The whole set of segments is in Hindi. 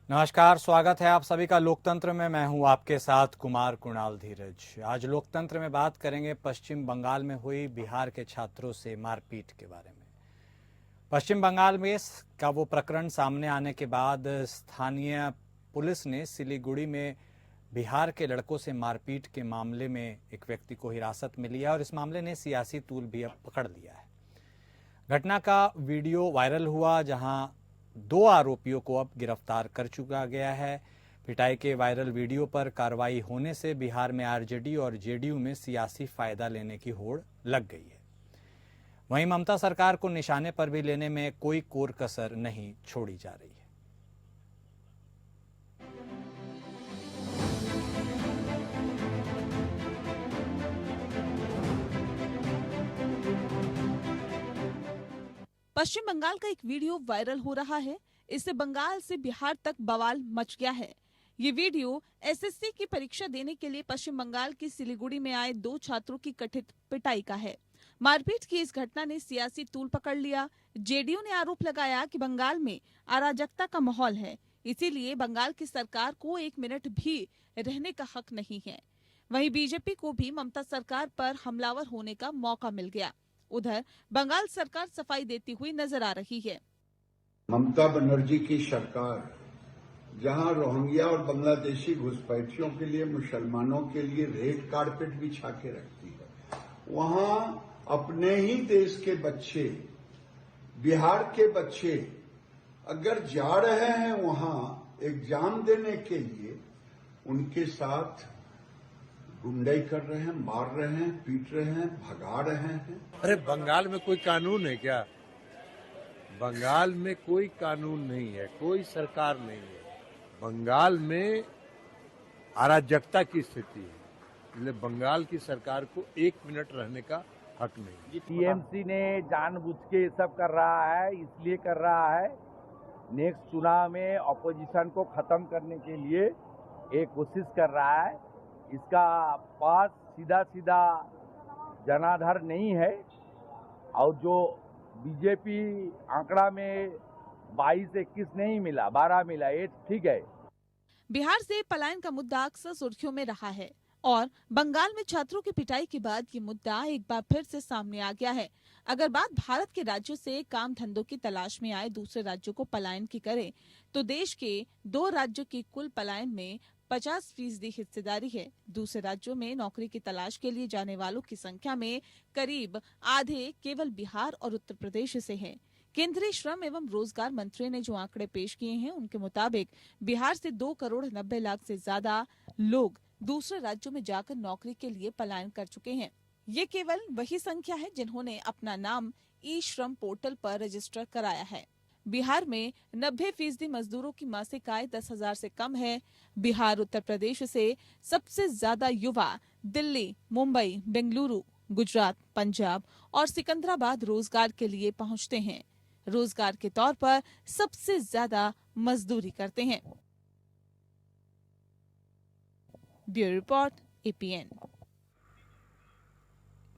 नमस्कार, स्वागत है आप सभी का लोकतंत्र में। मैं हूं आपके साथ कुमार कुणाल धीरज। आज लोकतंत्र में बात करेंगे पश्चिम बंगाल में हुई बिहार के छात्रों से मारपीट के बारे में। पश्चिम बंगाल में का वो प्रकरण सामने आने के बाद स्थानीय पुलिस ने सिलीगुड़ी में बिहार के लड़कों से मारपीट के मामले में एक व्यक्ति को हिरासत में लिया और इस मामले ने सियासी तूल भी अब पकड़ लिया है। घटना का वीडियो वायरल हुआ, जहां 2 आरोपियों को अब गिरफ्तार कर चुका गया है। पिटाई के वायरल वीडियो पर कार्रवाई होने से बिहार में आरजेडी और जेडीयू में सियासी फायदा लेने की होड़ लग गई है। वहीं ममता सरकार को निशाने पर भी लेने में कोई कोर कसर नहीं छोड़ी जा रही है। पश्चिम बंगाल का एक वीडियो वायरल हो रहा है। इससे बंगाल से बिहार तक बवाल मच गया है। ये वीडियो एसएससी की परीक्षा देने के लिए पश्चिम बंगाल की सिलीगुड़ी में आए 2 छात्रों की कथित पिटाई का है। मारपीट की इस घटना ने सियासी तूल पकड़ लिया। जेडीयू ने आरोप लगाया कि बंगाल में अराजकता का माहौल है, इसीलिए बंगाल की सरकार को 1 मिनट भी रहने का हक नहीं है। वहीं बीजेपी को भी ममता सरकार पर हमलावर होने का मौका मिल गया। उधर बंगाल सरकार सफाई देती हुई नजर आ रही है। ममता बनर्जी की सरकार जहां रोहिंग्या और बांग्लादेशी घुसपैठियों के लिए, मुसलमानों के लिए रेड कारपेट बिछा के रखती है, वहां अपने ही देश के बच्चे, बिहार के बच्चे अगर जा रहे हैं वहां एग्जाम देने के लिए, उनके साथ गुंडाई कर रहे हैं, मार रहे हैं, पीट रहे हैं, भगा रहे हैं। अरे बंगाल में कोई कानून है क्या? बंगाल में कोई कानून नहीं है, कोई सरकार नहीं है। बंगाल में अराजकता की स्थिति है, इसलिए बंगाल की सरकार को 1 मिनट रहने का हक नहीं। टीएमसी ने जानबूझ के ये सब कर रहा है, इसलिए कर रहा है नेक्स्ट चुनाव में ऑपोजिशन को खत्म करने के लिए एक कोशिश कर रहा है। इसका पास सीधा सीधा जनाधार नहीं है, और जो बीजेपी आंकड़ा में 22-21 नहीं मिला, 12 मिला, ये ठीक है। बिहार से पलायन का मुद्दा अक्सर सुर्खियों में रहा है और बंगाल में छात्रों की पिटाई के बाद ये मुद्दा एक बार फिर से सामने आ गया है। अगर बात भारत के राज्यों से काम धंधों की तलाश में आए दूसरे राज्यों को पलायन की करें, तो देश के 2 राज्यों की कुल पलायन में 50% हिस्सेदारी है। दूसरे राज्यों में नौकरी की तलाश के लिए जाने वालों की संख्या में करीब आधे केवल बिहार और उत्तर प्रदेश से हैं। केंद्रीय श्रम एवं रोजगार मंत्री ने जो आंकड़े पेश किए हैं, उनके मुताबिक बिहार से 2 करोड़ 90 लाख से ज्यादा लोग दूसरे राज्यों में जाकर नौकरी के लिए पलायन कर चुके हैं। ये केवल वही संख्या है जिन्होंने अपना नाम ई श्रम पोर्टल पर रजिस्टर कराया है। बिहार में 90% मजदूरों की मासिक आय 10,000 से कम है। बिहार उत्तर प्रदेश से सबसे ज्यादा युवा दिल्ली, मुंबई, बेंगलुरु, गुजरात, पंजाब और सिकंदराबाद रोजगार के लिए पहुंचते हैं। रोजगार के तौर पर सबसे ज्यादा मजदूरी करते हैं। Bureau report, APN.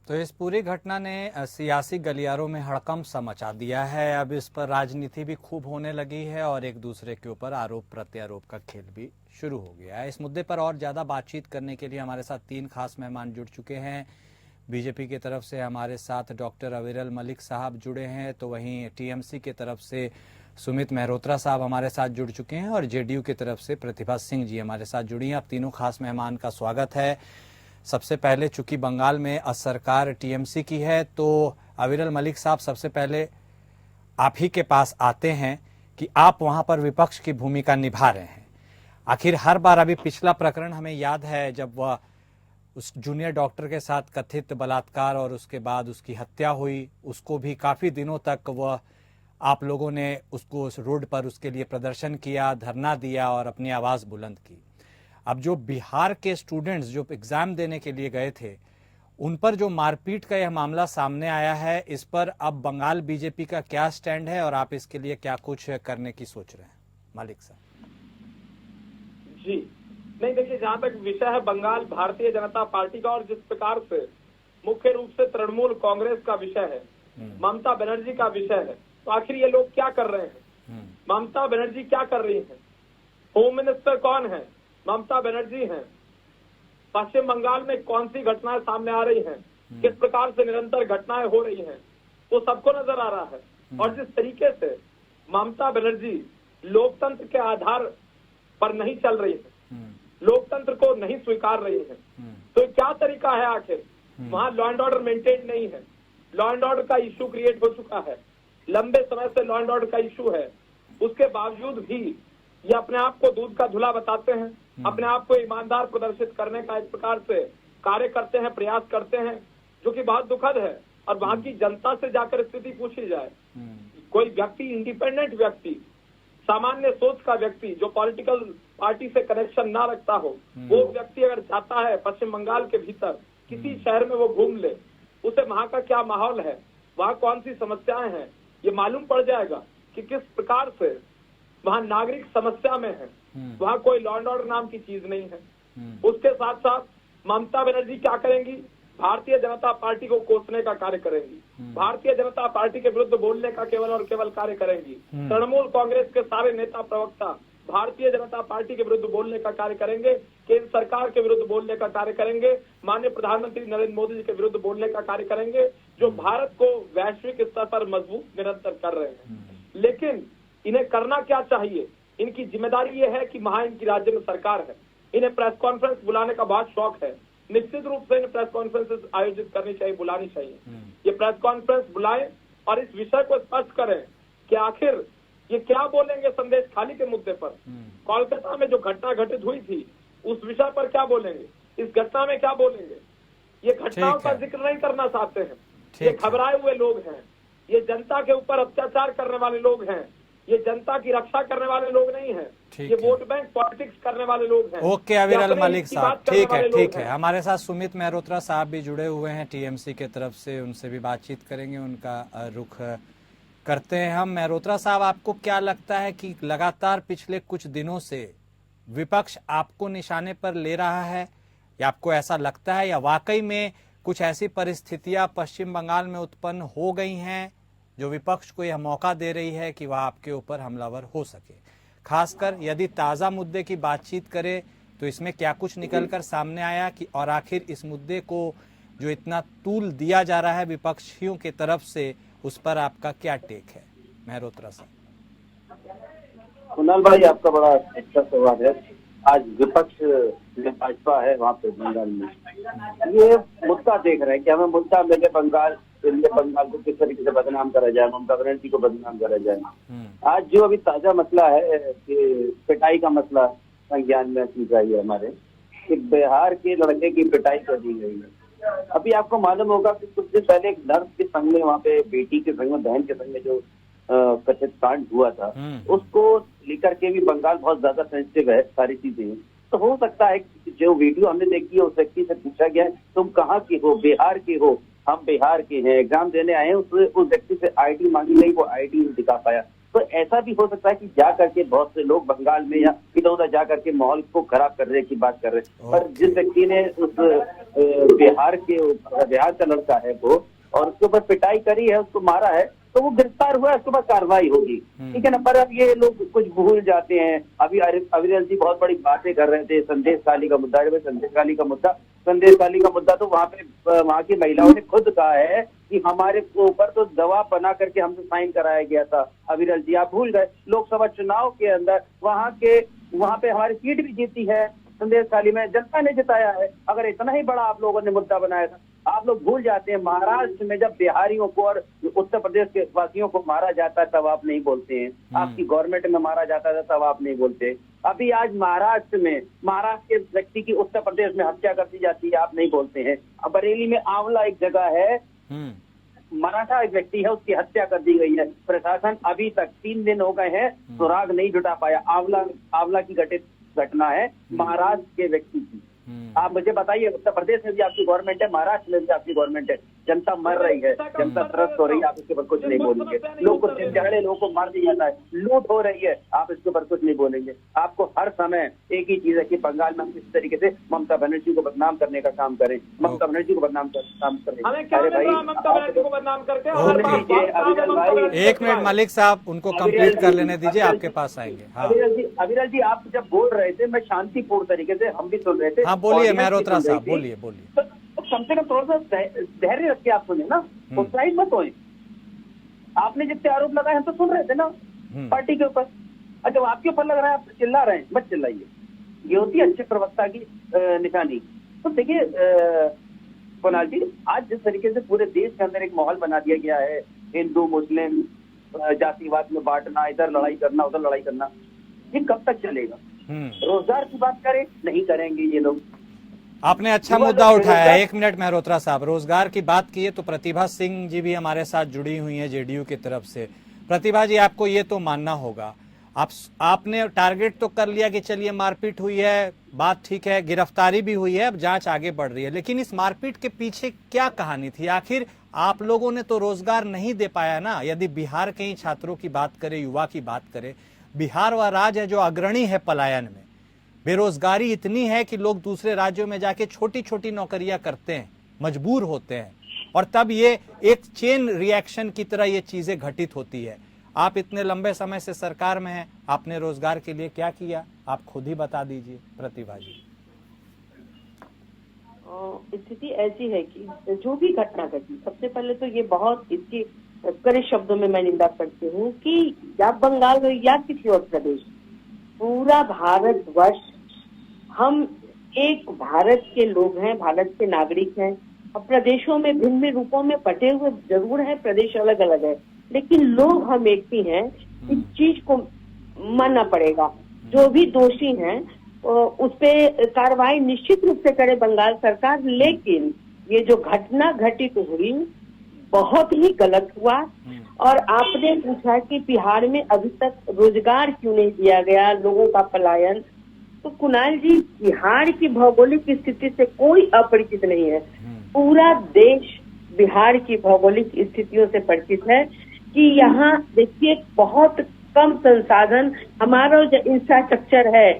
तो इस पूरी घटना ने सियासी गलियारों में हड़कंप सा मचा दिया है। अब इस पर राजनीति भी खूब होने लगी है और एक दूसरे के ऊपर आरोप प्रत्यारोप का खेल भी शुरू हो गया है। इस मुद्दे पर और ज़्यादा बातचीत करने के लिए हमारे साथ 3 खास मेहमान जुड़ चुके हैं। बीजेपी की तरफ से हमारे साथ डॉक्टर अविरल मलिक साहब जुड़े हैं, तो वहीं टीएमसी की तरफ से सुमित मेहरोत्रा साहब हमारे साथ जुड़ चुके हैं और जेडीयू की तरफ से प्रतिभा सिंह जी हमारे साथ जुड़ी हैं। अब तीनों खास मेहमान का स्वागत है। सबसे पहले चूंकि बंगाल में सरकार टीएमसी की है, तो अविरल मलिक साहब सबसे पहले आप ही के पास आते हैं कि आप वहां पर विपक्ष की भूमिका निभा रहे हैं। आखिर हर बार, अभी पिछला प्रकरण हमें याद है जब वह उस जूनियर डॉक्टर के साथ कथित बलात्कार और उसके बाद उसकी हत्या हुई, उसको भी काफी दिनों तक वह आप लोगों ने उसको उस रोड पर उसके लिए प्रदर्शन किया, धरना दिया और अपनी आवाज बुलंद की। अब जो बिहार के स्टूडेंट्स जो एग्जाम देने के लिए गए थे, उन पर जो मारपीट का यह मामला सामने आया है, इस पर अब बंगाल बीजेपी का क्या स्टैंड है और आप इसके लिए क्या कुछ करने की सोच रहे हैं? मालिक साहब जी। नहीं, देखिए, जहाँ तक विषय है बंगाल भारतीय जनता पार्टी का और जिस प्रकार से मुख्य रूप से तृणमूल कांग्रेस का विषय है, ममता बनर्जी का विषय है, तो आखिर ये लोग क्या कर रहे हैं? ममता बनर्जी क्या कर रही हैं? होम मिनिस्टर कौन है? ममता बनर्जी हैं। पश्चिम बंगाल में कौन सी घटनाएं सामने आ रही हैं, किस प्रकार से निरंतर घटनाएं हो रही हैं, वो सबको नजर आ रहा है। और जिस तरीके से ममता बनर्जी लोकतंत्र के आधार पर नहीं चल रही है, लोकतंत्र को नहीं स्वीकार रही है, तो क्या तरीका है आखिर? वहां लॉ एंड ऑर्डर मेंटेन नहीं है, लॉ एंड ऑर्डर का इश्यू क्रिएट हो चुका है, लंबे समय से लॉ एंड ऑर्डर का इश्यू है। उसके बावजूद भी ये अपने आप को दूध का धुला बताते हैं, अपने आप को ईमानदार प्रदर्शित करने का एक प्रकार से कार्य करते हैं, प्रयास करते हैं, जो कि बहुत दुखद है। और वहां की जनता से जाकर स्थिति पूछी जाए, कोई व्यक्ति, इंडिपेंडेंट व्यक्ति, सामान्य सोच का व्यक्ति, जो पॉलिटिकल पार्टी से कनेक्शन ना रखता हो, वो व्यक्ति अगर चाहता है पश्चिम बंगाल के भीतर किसी शहर में वो घूम ले, उसे वहां का क्या माहौल है, वहां कौन सी समस्याएं हैं, ये मालूम पड़ जाएगा कि किस प्रकार से वहां नागरिक समस्या में है। वहां कोई लॉ एंड ऑर्डर नाम की चीज नहीं है। उसके साथ साथ ममता बनर्जी क्या करेंगी? भारतीय जनता पार्टी को कोसने का कार्य करेंगी, भारतीय जनता पार्टी के विरुद्ध बोलने का केवल और केवल कार्य करेंगी। तृणमूल कांग्रेस के सारे नेता प्रवक्ता भारतीय जनता पार्टी के विरुद्ध बोलने का कार्य करेंगे, केंद्र सरकार के विरुद्ध बोलने का कार्य करेंगे, माननीय प्रधानमंत्री नरेंद्र मोदी जी के विरुद्ध बोलने का कार्य करेंगे, जो भारत को वैश्विक स्तर पर मजबूत निरंतर कर रहे हैं। लेकिन इन्हें करना क्या चाहिए? इनकी जिम्मेदारी ये है कि वहां इनकी राज्य में सरकार है, इन्हें प्रेस कॉन्फ्रेंस बुलाने का बहुत शौक है। निश्चित रूप से इन्हें प्रेस कॉन्फ्रेंसेस आयोजित करनी चाहिए, बुलानी चाहिए। ये प्रेस कॉन्फ्रेंस बुलाएं और इस विषय को स्पष्ट करें कि आखिर ये क्या बोलेंगे संदेश खाली के मुद्दे पर। कोलकाता में जो घटना घटित हुई थी, उस विषय पर क्या बोलेंगे, इस घटना में क्या बोलेंगे? ये घटनाओं का जिक्र नहीं करना चाहते हैं। ये घबराए हुए लोग हैं, ये जनता के ऊपर अत्याचार करने वाले लोग हैं, ये जनता की रक्षा करने वाले लोग नहीं हैं, ये वोट बैंक पॉलिटिक्स करने वाले लोग हैं। ओके अविरल मलिक साहब, ठीक है। हमारे साथ सुमित मेहरोत्रा साहब भी जुड़े हुए हैं टीएमसी के तरफ से, उनसे भी बातचीत करेंगे, उनका रुख करते हैं हम। मेहरोत्रा साहब, आपको क्या लगता है कि लगातार पिछले कुछ दिनों से विपक्ष आपको निशाने पर ले रहा है, या आपको ऐसा लगता है, या वाकई में कुछ ऐसी परिस्थितियां पश्चिम बंगाल में उत्पन्न हो गई हैं जो विपक्ष को यह मौका दे रही है कि वह आपके ऊपर हमलावर हो सके? खासकर यदि ताज़ा मुद्दे की बातचीत करें तो इसमें क्या कुछ निकलकर सामने आया कि, और आखिर इस मुद्दे को जो इतना तूल दिया जा रहा है विपक्षियों की तरफ से, उस पर आपका क्या टेक है? मेहरोत्रा साहब। कुणाल भाई, आपका बड़ा अच्छा सवाल है। आज विपक्ष में भाजपा है वहाँ पे बंगाल में, ये मुद्दा देख रहे हैं कि हमें मुद्दा मिले बंगाल को किस तरीके से बदनाम करा जाए, ममता बनर्जी को बदनाम करा जाए। आज जो अभी ताजा मसला है कि पिटाई का मसला संज्ञान में की गई है हमारे, कि बिहार के लड़के की पिटाई कर दी गई है। अभी आपको मालूम होगा कि कुछ दिन पहले एक नर्स के संग में, वहाँ पे बेटी के संग में, बहन के संग में जो कथित कांड हुआ था, उसको लेकर के भी बंगाल बहुत ज्यादा सेंसिटिव है सारी चीजें। तो हो सकता है कि जो वीडियो हमने देखी है उस व्यक्ति से पूछा गया है, तुम कहाँ के हो? बिहार के हो? हम बिहार के हैं, एग्जाम देने आए हैं। उस व्यक्ति से आईडी मांगी गई, वो आईडी नहीं दिखा पाया। तो ऐसा भी हो सकता है कि जा करके बहुत से लोग बंगाल में या इधर उधर जा करके माहौल को खराब करने की बात कर रहे हैं। पर जिस व्यक्ति ने उस बिहार का लड़का है वो, और उसके ऊपर पिटाई करी है, उसको मारा है, तो वो गिरफ्तार हुआ है, उसके बाद कार्रवाई होगी, ठीक है ना। पर अब ये लोग कुछ भूल जाते हैं। अभी अविरल जी बहुत बड़ी बातें कर रहे थे संदेश खाली का मुद्दा। संदेश खाली का मुद्दा तो वहाँ की महिलाओं ने खुद कहा है कि हमारे ऊपर तो दवा बना करके हमसे साइन कराया गया था। अविरल जी, आप भूल गए लोकसभा चुनाव के अंदर वहाँ पे हमारी सीट भी जीती है संदेश खाली में, जनता ने जिताया है। अगर इतना ही बड़ा आप लोगों ने मुद्दा बनाया था, आप लोग भूल जाते हैं महाराष्ट्र में जब बिहारियों को और उत्तर प्रदेश के वासियों को मारा जाता है तब आप नहीं बोलते हैं, आपकी गवर्नमेंट में मारा जाता था तब आप नहीं बोलते। अभी आज महाराष्ट्र के व्यक्ति की उत्तर प्रदेश में हत्या कर दी जाती है, आप नहीं बोलते हैं। अब बरेली में आंवला एक जगह है, मराठा एक व्यक्ति है, उसकी हत्या कर दी गई है। प्रशासन अभी तक 3 दिन हो गए हैं, सुराग नहीं जुटा पाया। आंवला की घटित घटना है महाराष्ट्र के व्यक्ति की, आप मुझे बताइए, उत्तर प्रदेश में भी आपकी गवर्नमेंट है, महाराष्ट्र में भी आपकी गवर्नमेंट है, जनता मर रही है, जनता त्रस्त हो रही है, आप इसके ऊपर कुछ नहीं बोलेंगे। लोग को दिहाड़े लोगों को मार दिया जाता है, लूट हो रही है, आप इसके ऊपर कुछ नहीं बोलेंगे। आपको हर समय एक ही चीज है कि बंगाल में हम किसी तरीके से ममता बनर्जी को बदनाम करने का काम करें, ममता बनर्जी को बदनाम करें। हमें क्या मिल रहा है ममता बनर्जी को बदनाम करके? हमारे पास अविरल भाई, एक मिनट मलिक साहब, उनको कंप्लीट कर लेने दीजिए, आपके पास आएंगे। हाँ अविरल जी आप जब बोल रहे थे, मैं शांतिपूर्ण तरीके से, हम भी सुन रहे थे। हाँ, बोलिए Audience मेहरोत्रा भी सुन रही साहब, थी। बोलिए बोलिए। तो कम से कम थोड़ा सा धैर्य रख के आप सुने ना, उत्साहित मत होए। आपने जितने आरोप लगाए हम तो सुन रहे थे ना पार्टी के ऊपर। अच्छा, आपके ऊपर लग रहा है, आप चिल्ला रहे हैं, मत चिल्लाइए। ये होती है अच्छे प्रवक्ता की निशानी। तो देखिए कुणाल जी, आज जिस तरीके से पूरे देश के अंदर एक माहौल बना दिया गया है, हिंदू मुस्लिम जातिवाद में बांटना, इधर लड़ाई करना उधर लड़ाई करना, ये कब तक चलेगा? रोजगार की बात करें, नहीं करेंगे ये लोग। आपने अच्छा मुद्दा उठाया है। 1 मिनट मेहरोत्रा साहब, रोजगार की बात की है तो प्रतिभा सिंह जी भी हमारे साथ जुड़ी हुई हैं जेडीयू की तरफ से। प्रतिभा जी, आपको ये तो मानना होगा, आपने टारगेट तो कर लिया कि चलिए मारपीट हुई है, बात ठीक है, गिरफ्तारी भी हुई है, अब जांच आगे बढ़ रही है, लेकिन इस मारपीट के पीछे क्या कहानी थी? आखिर आप लोगों ने तो रोजगार नहीं दे पाया ना। यदि बिहार के ही छात्रों की बात करें, युवा की बात करें, बिहार वह राज्य है जो अग्रणी है पलायन में। बेरोजगारी इतनी है कि लोग दूसरे राज्यों में जाके छोटी छोटी नौकरियां करते हैं, मजबूर होते हैं, और तब ये एक चेन रिएक्शन की तरह ये चीजें घटित होती है। आप इतने लंबे समय से सरकार में हैं, आपने रोजगार के लिए क्या किया? आप खुद ही बता दीजिए प्रतिभा जी। स्थिति ऐसी है कि जो भी घटना घटी, सबसे पहले तो ये बहुत इसकी कड़े शब्दों में मैं निंदा करती हूँ कि या बंगाल हो या किसी और प्रदेश, पूरा भारतवर्ष, हम एक भारत के लोग हैं, भारत के नागरिक हैं। अब प्रदेशों में भिन्न भिन्न रूपों में बटे हुए जरूर है, प्रदेश अलग अलग है, लेकिन लोग हम एक ही हैं। इस चीज को मानना पड़ेगा। जो भी दोषी हैं उस पे कार्रवाई निश्चित रूप से करे बंगाल सरकार, लेकिन ये जो घटना घटित हुई बहुत ही गलत हुआ। और आपने पूछा कि बिहार में अभी तक रोजगार क्यों नहीं दिया गया, लोगों का पलायन, तो कुणाल जी, बिहार की भौगोलिक स्थिति से कोई अपरिचित नहीं है। पूरा देश बिहार की भौगोलिक स्थितियों से परिचित है कि यहाँ देखिए बहुत कम संसाधन, हमारा जो इंफ्रास्ट्रक्चर है,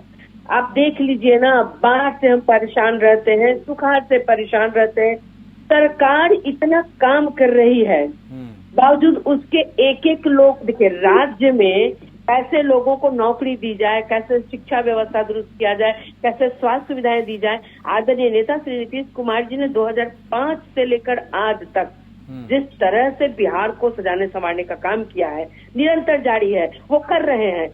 आप देख लीजिए ना, बाढ़ से हम परेशान रहते हैं, सुखाड़ से परेशान रहते हैं। सरकार इतना काम कर रही है, बावजूद उसके एक एक लोग, देखिए राज्य में कैसे लोगों को नौकरी दी जाए, कैसे शिक्षा व्यवस्था दुरुस्त किया जाए, कैसे स्वास्थ्य सुविधाएं दी जाए। आदरणीय नेता श्री नीतीश कुमार जी ने 2005 से लेकर आज तक जिस तरह से बिहार को सजाने संवारने का काम किया है, निरंतर जारी है, वो कर रहे हैं।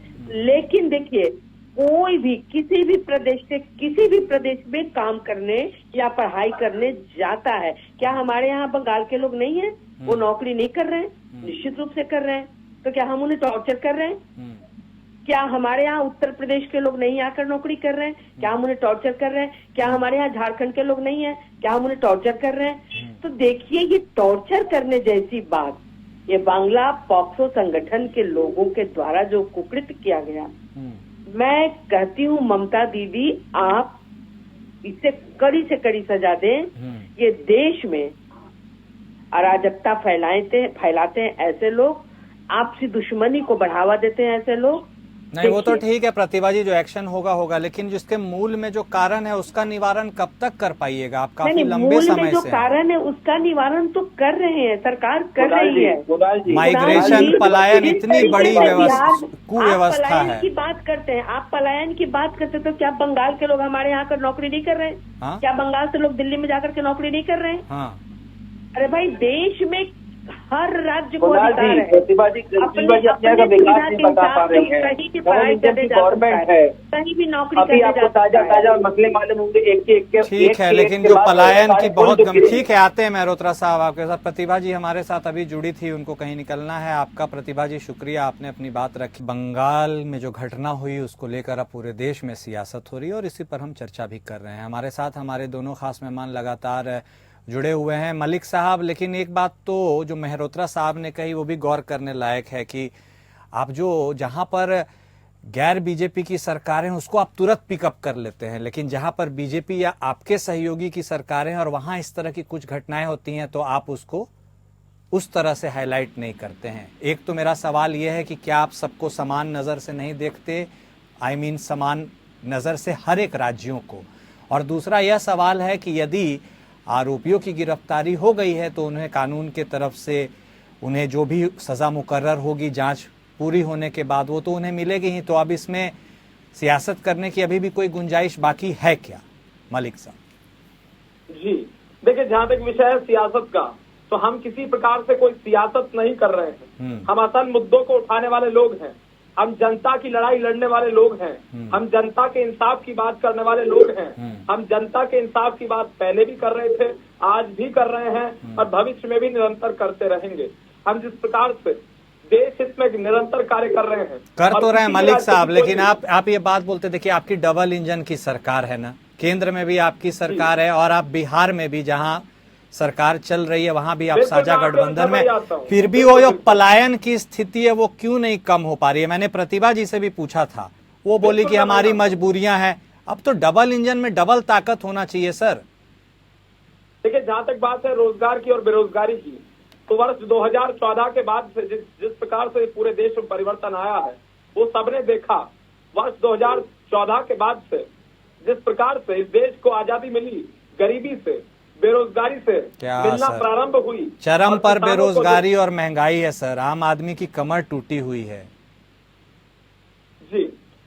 लेकिन देखिए, कोई भी किसी भी प्रदेश से किसी भी प्रदेश में काम करने या पढ़ाई करने जाता है, क्या हमारे यहाँ बंगाल के लोग नहीं हैं? वो नौकरी नहीं कर रहे हैं? निश्चित रूप से कर रहे हैं। तो क्या हम उन्हें टॉर्चर कर रहे हैं? क्या हमारे यहाँ उत्तर प्रदेश के लोग नहीं आकर नौकरी कर रहे हैं? क्या हम उन्हें टॉर्चर कर रहे हैं? क्या हमारे यहाँ झारखंड के लोग नहीं है? क्या हम उन्हें टॉर्चर कर रहे हैं? तो देखिए, ये टॉर्चर करने जैसी बात, ये बांग्ला पॉक्सो संगठन के लोगों के द्वारा जो कुकृत्य किया गया, मैं कहती हूँ ममता दीदी, आप इससे कड़ी से कड़ी सजा दें। ये देश में अराजकता फैलाते हैं ऐसे लोग, आपसी दुश्मनी को बढ़ावा देते हैं ऐसे लोग। नहीं, वो तो ठीक है प्रतिभा जी, जो एक्शन होगा, लेकिन जिसके मूल में जो कारण है उसका निवारण कब तक कर पाइएगा? आप काफी लंबे समय जो कारण है उसका निवारण तो कर रहे हैं, सरकार कर रही है। माइग्रेशन, पलायन इतनी बड़ी कुव्यवस्था है। की बात करते हैं आप, पलायन की बात करते हैं, तो क्या बंगाल के लोग हमारे यहाँ कर नौकरी नहीं कर रहे हैं? क्या बंगाल से लोग दिल्ली में जाकर के नौकरी नहीं कर रहे हैं? अरे भाई, देश में हर राज्य को अधिकार है। प्रतिभा जी अपने का विकास नहीं बता पा रही है, कहीं भी पढ़ाई करने जा सकता है, कहीं भी नौकरी अभी आपको ताजा मसले मालूम होंगे एक ठीक है, लेकिन जो पलायन की बहुत ठीक है, आते हैं मेहरोत्रा साहब आपके साथ। प्रतिभा जी हमारे साथ अभी जुड़ी थी, उनको कहीं निकलना है। आपका प्रतिभा जी शुक्रिया, आपने अपनी बात रखी। बंगाल में जो घटना हुई उसको लेकर अब पूरे देश में सियासत हो रही है और इसी पर हम चर्चा भी कर रहे हैं। हमारे साथ हमारे दोनों खास मेहमान लगातार जुड़े हुए हैं। मलिक साहब, लेकिन एक बात तो जो मेहरोत्रा साहब ने कही वो भी गौर करने लायक है कि आप जो जहां पर गैर बीजेपी की सरकारें उसको आप तुरंत पिकअप कर लेते हैं, लेकिन जहां पर बीजेपी या आपके सहयोगी की सरकारें और वहां इस तरह की कुछ घटनाएं होती हैं तो आप उसको उस तरह से हाईलाइट नहीं करते हैं। एक तो मेरा सवाल यह है कि क्या आप सबको समान नज़र से नहीं देखते, समान नज़र से हर एक राज्यों को? और दूसरा यह सवाल है कि यदि आरोपियों की गिरफ्तारी हो गई है तो उन्हें कानून के तरफ से उन्हें जो भी सज़ा मुकर्रर होगी जांच पूरी होने के बाद वो तो उन्हें मिलेगी ही, तो अब इसमें सियासत करने की अभी भी कोई गुंजाइश बाकी है क्या, मलिक साहब? जी देखिए, जहाँ तक विषय है सियासत का, तो हम किसी प्रकार से कोई सियासत नहीं कर रहे हैं। हम असल मुद्दों को उठाने वाले लोग हैं, हम जनता की लड़ाई लड़ने वाले लोग हैं, हम जनता के इंसाफ की बात करने वाले लोग हैं। हम जनता के इंसाफ की बात पहले भी कर रहे थे, आज भी कर रहे हैं और भविष्य में भी निरंतर करते रहेंगे। हम जिस प्रकार से देश हित में निरंतर कार्य कर रहे हैं, कर तो रहे हैं मलिक साहब, लेकिन आप ये बात बोलते, देखिए आपकी डबल इंजन की सरकार है ना, केंद्र में भी आपकी सरकार है और आप बिहार में भी जहां सरकार चल रही है वहां भी आप साझा गठबंधन में, फिर भी वो जो पलायन की स्थिति है वो क्यों नहीं कम हो पा रही है? मैंने प्रतिभा जी से भी पूछा था, वो बोली कि हमारी मजबूरियां हैं। अब तो डबल इंजन में डबल ताकत होना चाहिए सर। देखिए, जहां तक बात है रोजगार की और बेरोजगारी की, तो वर्ष 2014 के बाद से जिस प्रकार से पूरे देश में परिवर्तन आया है वो सबने देखा। वर्ष 2014 के बाद से जिस प्रकार से इस देश को आजादी मिली, गरीबी से, बेरोजगारी से मिलना प्रारंभ हुई, चरम पर बेरोजगारी और महंगाई है सर, आम आदमी की कमर टूटी हुई है। जी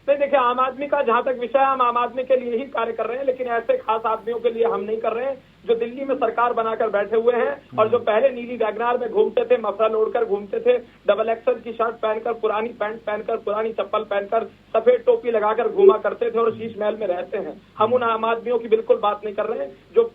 नहीं, देखिए आम आदमी का जहां तक विषय है, हम आम आदमी के लिए ही कार्य कर रहे हैं, लेकिन ऐसे खास आदमियों के लिए हम नहीं कर रहे हैं जो दिल्ली में सरकार बनाकर बैठे हुए हैं और जो पहले नीली वैगनार में घूमते थे, मफलर ओढ़कर घूमते थे, डबल एक्सल की शर्ट पहनकर, पुरानी पैंट पहनकर, पुरानी चप्पल पहनकर, सफेद टोपी लगाकर घूमा करते थे और शीश महल में रहते हैं। हम उन आम आदमियों की बिल्कुल बात नहीं कर रहे हैं जो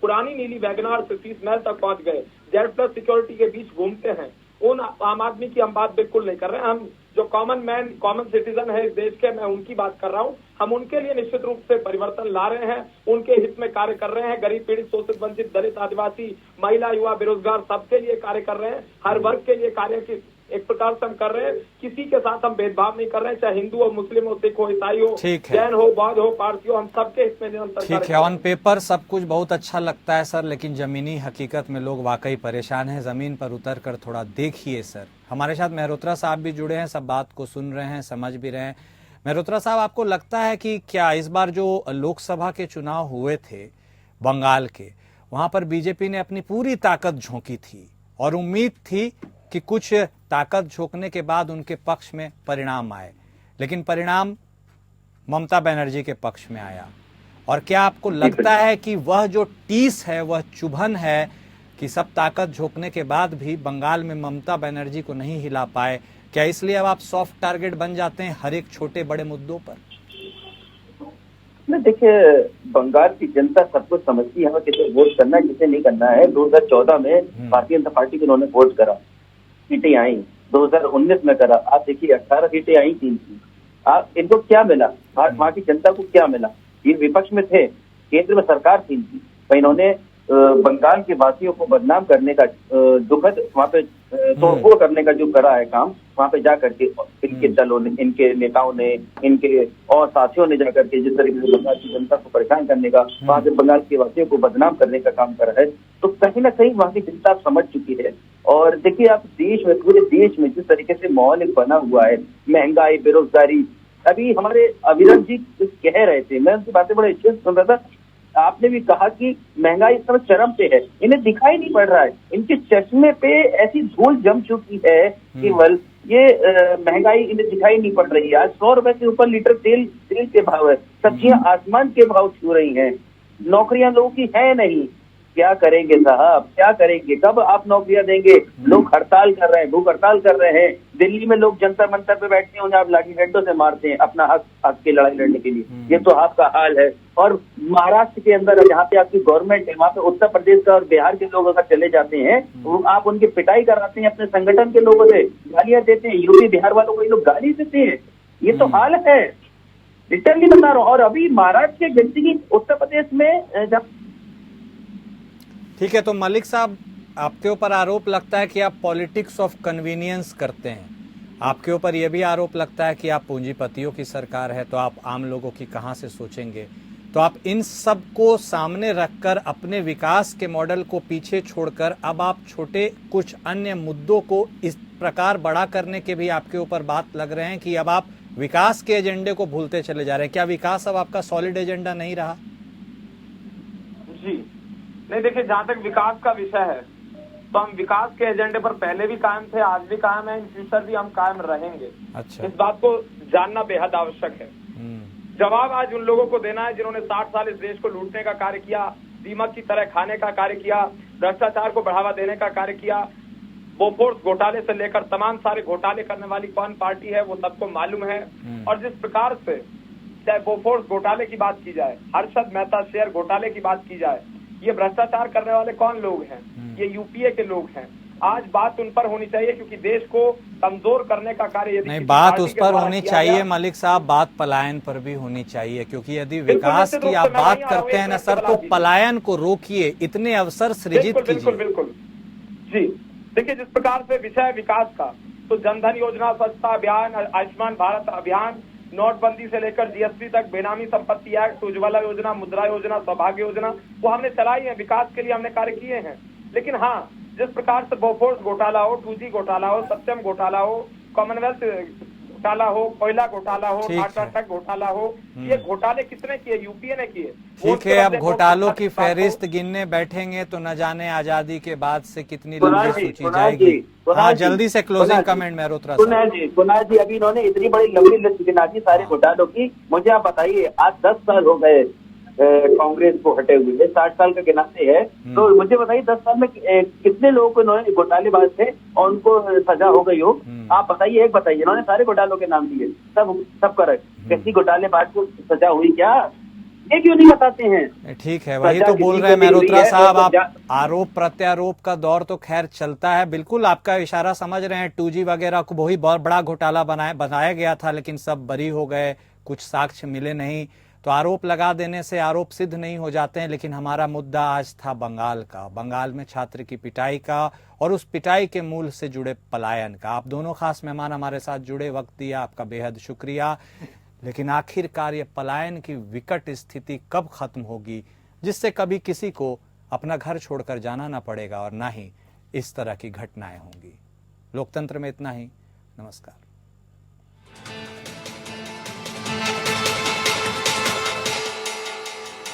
पुरानी नीली वैगनार से शीश महल तक पहुंच गए, जेड प्लस सिक्योरिटी के बीच घूमते हैं। उन आम आदमी की हम बात बिल्कुल नहीं कर रहे हैं। हम जो कॉमन मैन, कॉमन सिटीजन है इस देश के, मैं उनकी बात कर रहा हूं। हम उनके लिए निश्चित रूप से परिवर्तन ला रहे हैं, उनके हित में कार्य कर रहे हैं। गरीब, पीड़ित, शोषित, वंचित, दलित, आदिवासी, महिला, युवा, बेरोजगार, सबके लिए कार्य कर रहे हैं। हर वर्ग के लिए कार्य की एक प्रकार से हम कर रहे हैं। किसी के साथ हम भेदभाव नहीं कर रहे हैं, चाहे हिंदू हो, मुस्लिम हो, सिख हो, ईसाई हो, जैन हो, बौद्ध हो, पारसी हो, हम सबके हित में निरंतर। ठीक है, ऑन पेपर सब कुछ बहुत अच्छा लगता है सर, लेकिन जमीनी हकीकत में लोग वाकई परेशान हैं। जमीन पर उतर कर थोड़ा देखिए सर। हमारे साथ मेहरोत्रा साहब भी जुड़े हैं, सब बात को सुन रहे हैं, समझ भी रहे हैं। मेहरोत्रा साहब, आपको लगता है कि क्या इस बार जो लोकसभा के चुनाव हुए थे बंगाल के, वहां पर बीजेपी ने अपनी पूरी ताकत झोंकी थी और उम्मीद थी कि कुछ ताकत झोंकने के बाद उनके पक्ष में परिणाम आए, लेकिन परिणाम ममता बनर्जी के पक्ष में आया? और क्या आपको लगता है कि वह जो टीस है, वह चुभन है कि सब ताकत झोंकने के बाद भी बंगाल में ममता बनर्जी को नहीं हिला पाए? क्या इसलिए अब आप सॉफ्ट टारगेट बन जाते हैं हर एक छोटे बड़े मुद्दों पर? देखिए, बंगाल की जनता सब कुछ समझती है, हमें किसे वोट करना है, किसे नहीं करना है। 2014 में भारतीय जनता पार्टी को उन्होंने वोट करा, सीटें आई। 2019 में करा, आप देखिए 18 सीटें आई, 3 थी। आप इनको क्या मिला? वहाँ की जनता को क्या मिला? ये विपक्ष में थे, केंद्र में सरकार थी इनकी, तो इन्होंने बंगाल के वासियों को बदनाम करने का, दुखद वहाँ पे तोड़फोड़ करने का जो करा है काम, वहाँ पे जा करके इनके दलों ने, इनके नेताओं ने, इनके और साथियों ने जाकर के जिस तरीके से बंगाल की जनता को परेशान करने का, वहाँ से बंगाल के वासियों को बदनाम करने का काम करा है, तो कहीं ना कहीं वहाँ की जनता समझ चुकी है। और देखिए, आप देश में, पूरे देश में जिस तरीके से माहौल एक बना हुआ है, महंगाई, बेरोजगारी, अभी हमारे अविरत जी कह रहे थे, मैं उनकी बातें बड़े अच्छे से सुन रहा था। आपने भी कहा कि महंगाई इस समय चरम पे है, इन्हें दिखाई नहीं पड़ रहा है, इनके चश्मे पे ऐसी धूल जम चुकी है केवल ये महंगाई इन्हें दिखाई नहीं पड़ रही है। आज 100 रुपए के ऊपर लीटर तेल के भाव है, सब्जियां आसमान के भाव छू रही हैं, नौकरियां लोगों की है नहीं। क्या करेंगे साहब, क्या करेंगे? कब आप नौकरियां देंगे? लोग हड़ताल कर रहे हैं, भूख हड़ताल कर रहे हैं। दिल्ली में लोग जंतर मंतर पे बैठते हैं, उन्हें आप लाठी डंडों से मारते हैं अपना हक की लड़ाई लड़ने के लिए। ये तो आपका हाल है। और महाराष्ट्र के अंदर जहाँ पे आपकी गवर्नमेंट है, वहाँ पे उत्तर प्रदेश का और बिहार के लोग अगर चले जाते हैं, आप उनकी पिटाई कराते हैं, अपने संगठन के लोगों से गालियां देते हैं। यूपी बिहार वालों को ये लोग गाली देते हैं। ये तो हाल है, लिटरली बता रहा हूँ। और अभी महाराष्ट्र के व्यक्ति की उत्तर प्रदेश में जब, ठीक है, तो मलिक साहब, आपके ऊपर आरोप लगता है कि आप पॉलिटिक्स ऑफ कन्वीनियंस करते हैं। आपके ऊपर यह भी आरोप लगता है कि आप पूंजीपतियों की सरकार है, तो आप आम लोगों की कहां से सोचेंगे? तो आप इन सब को सामने रखकर अपने विकास के मॉडल को पीछे छोड़कर अब आप छोटे कुछ अन्य मुद्दों को इस प्रकार बड़ा करने के भी आपके ऊपर बात लग रहे हैं कि अब आप विकास के एजेंडे को भूलते चले जा रहे हैं। क्या विकास अब आपका सॉलिड एजेंडा नहीं रहा? जी नहीं, देखिए, जहाँ तक विकास का विषय है तो हम विकास के एजेंडे पर पहले भी कायम थे, आज भी कायम है, इन फ्यूचर भी हम कायम रहेंगे। अच्छा। इस बात को जानना बेहद आवश्यक है। जवाब आज उन लोगों को देना है जिन्होंने 60 साल इस देश को लूटने का कार्य किया, दीमक की तरह खाने का कार्य किया, भ्रष्टाचार को बढ़ावा देने का कार्य किया। बोफोर्स घोटाले से लेकर तमाम सारे घोटाले करने वाली कौन पार्टी है वो सबको मालूम है। और जिस प्रकार से चाहे बोफोर्स घोटाले की बात की जाए, हर्षद मेहता शेयर घोटाले की बात की जाए, ये भ्रष्टाचार करने वाले कौन लोग हैं? ये यूपीए के लोग हैं। आज बात उन पर होनी चाहिए क्योंकि देश को कमजोर करने का कार्य यदि नहीं, बात उस पर होनी चाहिए मलिक साहब, बात पलायन पर भी होनी चाहिए, क्योंकि यदि विकास की आप बात करते हैं ना सर, तो पलायन को रोकिए, इतने अवसर सृजित कीजिए। बिल्कुल बिल्कुल जी, देखिए, जिस प्रकार से विषय है विकास का, तो जनधन योजना, स्वच्छता अभियान, आयुष्मान भारत अभियान, नोटबंदी से लेकर जीएसटी तक, बेनामी संपत्ति एक्ट, उज्ज्वला योजना, मुद्रा योजना, सौभाग्य योजना, वो हमने चलाई है, विकास के लिए हमने कार्य किए हैं। लेकिन हाँ, जिस प्रकार से बोफोर्स घोटाला हो, 2G घोटाला हो, सत्यम घोटाला हो, कॉमनवेल्थ घोटाला हो, कोयला घोटाला हो, टाटा ट्रक घोटाला हो, ये घोटाले किसने किए? यूपीए ने किए। ठीक है, अब घोटालों की फहरिस्त गिनने बैठेंगे तो न जाने आजादी के बाद से कितनी लंबी सूची जाएगी। हाँ, जल्दी से क्लोजिंग कमेंट मेहरोत्रा साहब। कुणाल जी, अभी इन्होंने इतनी बड़ी लंबी लिस्ट गिना दी सारे घोटालों की। मुझे आप बताइए, आज 10 साल हो गए कांग्रेस को हटे हुए, 60 साल का गिनाते हैं, तो मुझे बताइए 10 साल में कितने लोगों को इन्होंने घोटालेबाज थे और उनको सजा हो गई हो? आप बताइए, एक बताइए। इन्होंने सारे घोटालों के नाम दिए, सब कर किसी घोटालेबाज को सजा हुई क्या? ये क्यों नहीं बताते हैं? ठीक है, वही तो बोल रहे हैं मेहरोत्रा साहब। आप आरोप प्रत्यारोप का दौर तो खैर चलता है, बिल्कुल आपका इशारा समझ रहे हैं। 2G वगैरह को वही बहुत बड़ा घोटाला बनाया गया था, लेकिन सब बरी हो गए, कुछ साक्ष्य मिले नहीं। तो आरोप लगा देने से आरोप सिद्ध नहीं हो जाते हैं। लेकिन हमारा मुद्दा आज था बंगाल का, बंगाल में छात्र की पिटाई का और उस पिटाई के मूल से जुड़े पलायन का। आप दोनों खास मेहमान हमारे साथ जुड़े, वक्त दिया, आपका बेहद शुक्रिया। लेकिन आखिरकार ये पलायन की विकट स्थिति कब खत्म होगी, जिससे कभी किसी को अपना घर छोड़कर जाना ना पड़ेगा और ना ही इस तरह की घटनाएं होंगी? लोकतंत्र में इतना ही। नमस्कार।